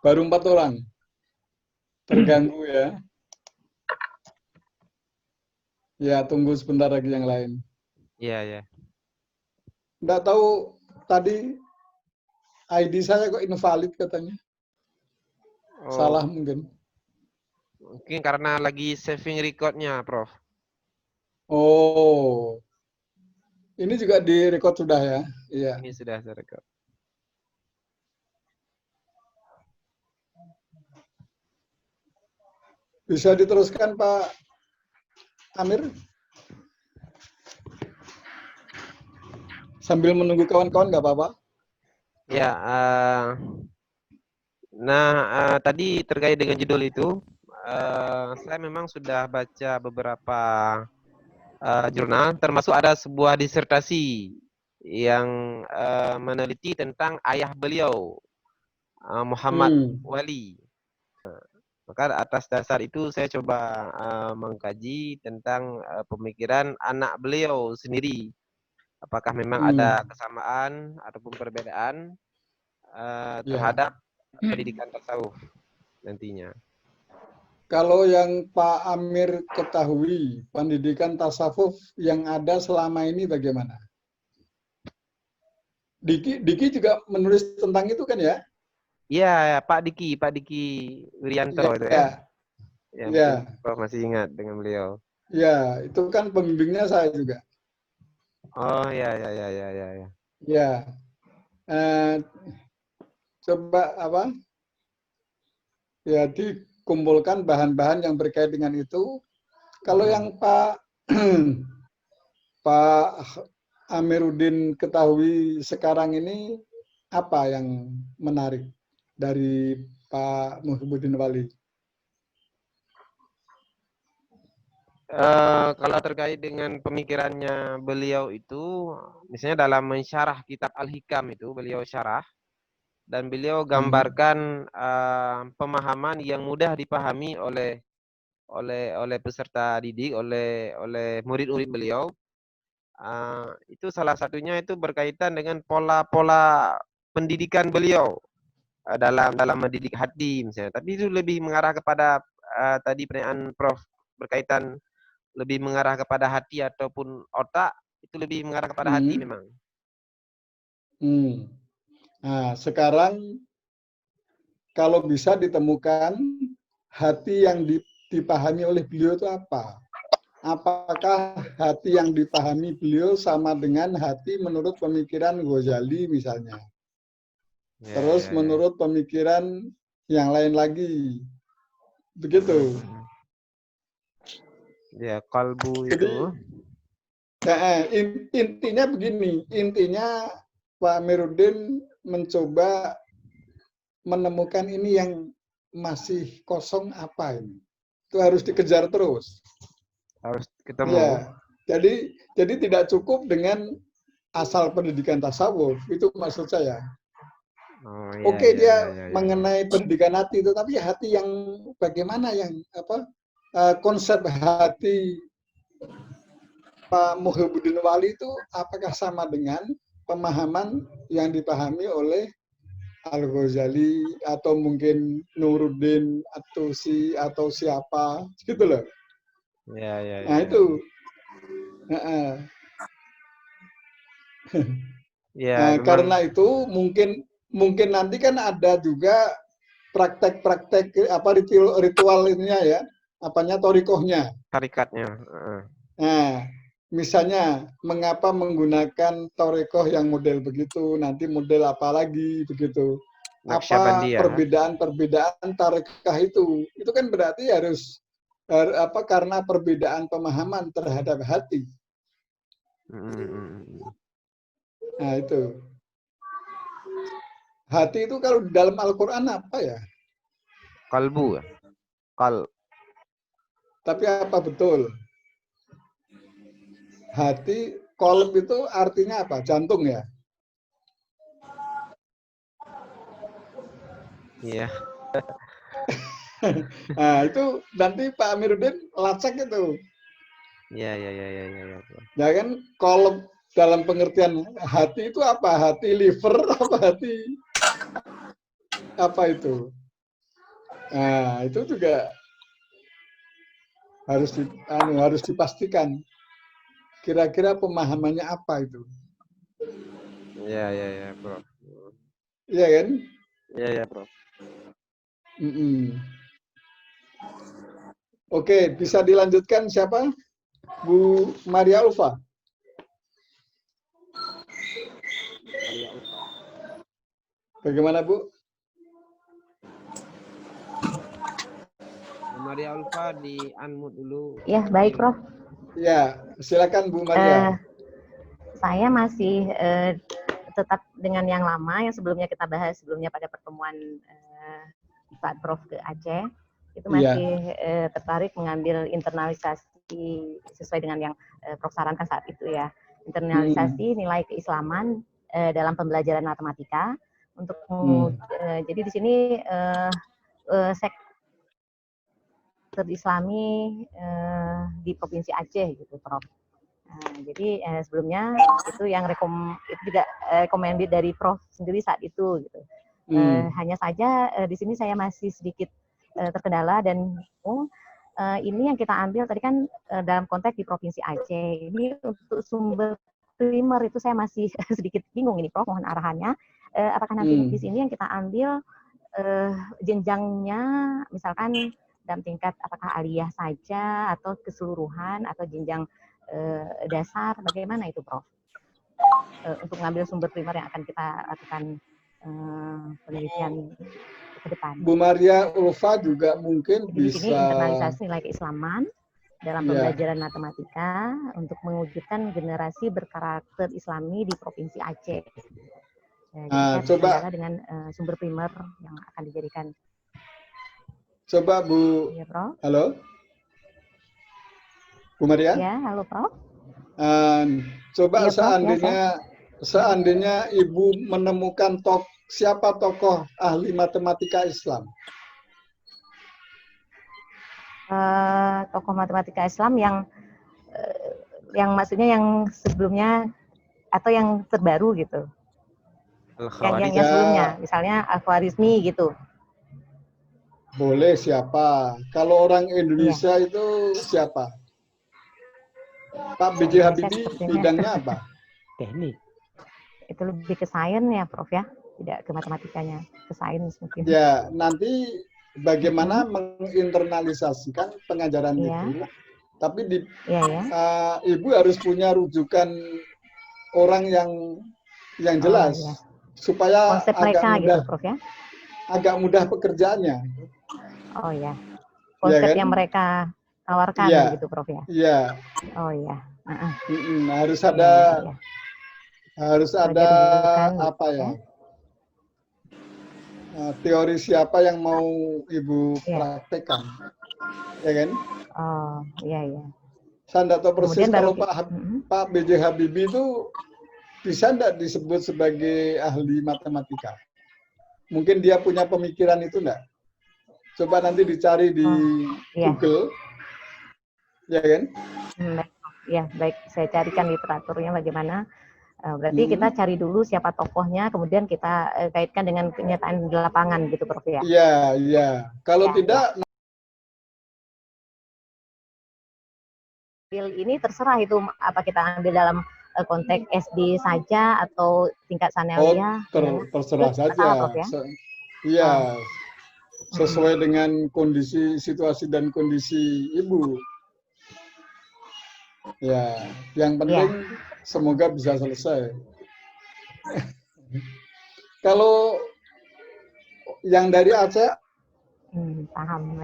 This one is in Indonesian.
Baru 4 orang. Terganggu ya. Ya, tunggu sebentar lagi yang lain. Iya, ya. Nggak tahu tadi ID saya kok invalid katanya. Oh, Salah mungkin. mungkin karena lagi saving recordnya, Prof. Oh, ini juga direkod sudah ya? Iya. Ini sudah saya record. Bisa diteruskan Pak Amir? Sambil menunggu kawan-kawan nggak apa-apa? Ya, tadi terkait dengan judul itu, saya memang sudah baca beberapa jurnal, termasuk ada sebuah disertasi yang meneliti tentang ayah beliau, Muhammad Hmm, Wali. Maka atas dasar itu saya coba mengkaji tentang pemikiran anak beliau sendiri. Apakah memang ada hmm, kesamaan ataupun perbedaan ya. terhadap pendidikan tasawuf nantinya. Kalau yang Pak Amir ketahui, pendidikan tasawuf yang ada selama ini bagaimana? Diki juga menulis tentang itu kan ya? Iya, Pak Diki Wirianto Ya, itu ya. ya, Ya, mungkin ya, Prof masih ingat dengan beliau. ya. Itu kan pembimbingnya saya juga. Oh, ya, ya, ya, ya, ya, ya. Ya, eh, coba apa? Ya, dikumpulkan bahan-bahan yang berkait dengan itu. Kalau Mm. yang Pak Pak Amiruddin ketahui sekarang ini apa yang menarik dari Pak Muhyiddin Wali? Kalau terkait dengan pemikirannya beliau itu, misalnya dalam mensyarah kitab Al-Hikam itu, beliau syarah dan beliau Hmm. gambarkan pemahaman yang mudah dipahami oleh peserta didik, oleh murid-murid beliau. Itu salah satunya itu berkaitan dengan pola-pola pendidikan beliau dalam mendidik hati misalnya. Tapi itu lebih mengarah kepada tadi pertanyaan Prof berkaitan lebih mengarah kepada hati ataupun otak, itu lebih mengarah kepada hati Hmm. memang. Hmm. Nah, sekarang kalau bisa ditemukan hati yang dipahami oleh beliau itu apa? Apakah hati yang dipahami beliau sama dengan hati menurut pemikiran Ghazali misalnya? Ya, Terus ya, ya. menurut pemikiran yang lain lagi. Mm, Begitu. mm. Ya, kalbu itu. Jadi intinya begini, intinya Pak Amiruddin mencoba menemukan ini yang masih kosong apa ini. Itu harus dikejar terus. Harus ketemu. Ya, jadi tidak cukup dengan asal pendidikan tasawuf, itu maksud saya. Oh, ya, Oke, ya, ya, dia ya, ya, ya. mengenai pendidikan hati itu, tapi hati yang bagaimana yang apa konsep hati Pak Muhyiddin Wali itu apakah sama dengan pemahaman yang dipahami oleh Al-Ghazali atau mungkin Nuruddin atau atau siapa gitu loh. Ya, ya, ya, Nah ya, itu. ya. Ya, Karena memang itu mungkin mungkin nanti kan ada juga praktek-praktek apa ritual ininya ya, apanya torikohnya. tarikatnya. Nah, misalnya mengapa menggunakan torikoh yang model begitu, nanti model apa lagi begitu. Apa Naqsyabandiyah. perbedaan-perbedaan tarikah itu kan berarti harus apa karena perbedaan pemahaman terhadap hati. Mm, mm, mm, mm. Nah itu hati itu kalau di dalam Al-Quran apa ya? Kalbu ya. Kal. Tapi apa betul? Hati, kolb itu artinya apa? Jantung ya? Iya. Nah, itu nanti Pak Amiruddin lacak itu. Iya, iya, iya, iya, iya, iya. Ya kan, kolb dalam pengertian hati itu apa? Hati liver apa hati apa itu? Nah, itu juga harus dipastikan. Kira-kira pemahamannya apa itu? Ya, Prof. Iya kan? Ya, Prof. Oke, bisa dilanjutkan siapa? Bu Maria Ulfa. Bagaimana, Bu? Bu Maria Ulfa di unmute dulu. Ya, baik, Prof. Ya, silakan Bu Maria. Saya masih tetap dengan yang lama yang sebelumnya kita bahas sebelumnya pada pertemuan saat Prof ke Aceh. Itu masih tertarik mengambil internalisasi sesuai dengan yang Prof sarankan saat itu ya. Internalisasi nilai keislaman dalam pembelajaran matematika untuk jadi di sini sektor Islami di Provinsi Aceh gitu, Prof. Nah, jadi sebelumnya itu yang itu juga recommended dari Prof sendiri saat itu gitu. Hanya saja di sini saya masih sedikit terkendala dan ini yang kita ambil tadi kan dalam konteks di Provinsi Aceh. Ini untuk sumber primer itu saya masih sedikit bingung ini, Prof. Mohon arahannya. Apakah nanti di sini yang kita ambil jenjangnya misalkan dalam tingkat apakah aliyah saja atau keseluruhan atau jenjang dasar, bagaimana itu, Prof? Untuk mengambil sumber primer yang akan kita lakukan penelitian ke depan. Bu Maria Ulfa juga mungkin jadi bisa. Di sini internalisasi nilai keislaman dalam pembelajaran matematika untuk mewujudkan generasi berkarakter Islami di Provinsi Aceh. Jadi coba dengan sumber primer yang akan dijadikan. Coba Bu. Ya, Prof. Halo. Bu Maria? Ya, halo Prof. Coba ya, Prof, seandainya Ibu menemukan siapa tokoh ahli matematika Islam? Tokoh matematika Islam yang maksudnya yang sebelumnya atau yang terbaru gitu. Yang sebelumnya, misalnya Al-Khwarizmi gitu. Boleh siapa? Kalau orang Indonesia itu siapa? Pak B.J. Habibie bidangnya apa? Teknik. Itu lebih ke sains ya, Prof ya, tidak ke matematikanya, ke sains mungkin. Ya, nanti bagaimana menginternalisasikan pengajaran itu, tapi Ibu harus punya rujukan orang yang jelas supaya konsep agak mereka mudah, gitu, Prof ya. Agak mudah pekerjaannya. Oh ya, konsep yang mereka tawarkan begitu, Prof ya. Iya. Oh ya. Harus ada harus ada apa ya? Teori siapa yang mau Ibu praktekkan, ya kan? Oh iya. Saya tidak tahu persis kalau Pak B.J. Habibie itu bisa tidak disebut sebagai ahli matematika. Mungkin dia punya pemikiran itu enggak? Coba nanti dicari di Google, ya kan? Ya, baik. Saya carikan literaturnya bagaimana. Berarti kita cari dulu siapa tokohnya, kemudian kita kaitkan dengan kenyataan di lapangan gitu, Prof ya? Iya. Kalau tidak, ini terserah itu apa kita ambil dalam konteks SD saja atau tingkat sanawiyah. Terserah saja. Prof, ya? Iya. Sesuai dengan kondisi, situasi dan kondisi Ibu. Ya, yang penting semoga bisa selesai. Kalau yang dari Aceh, paham.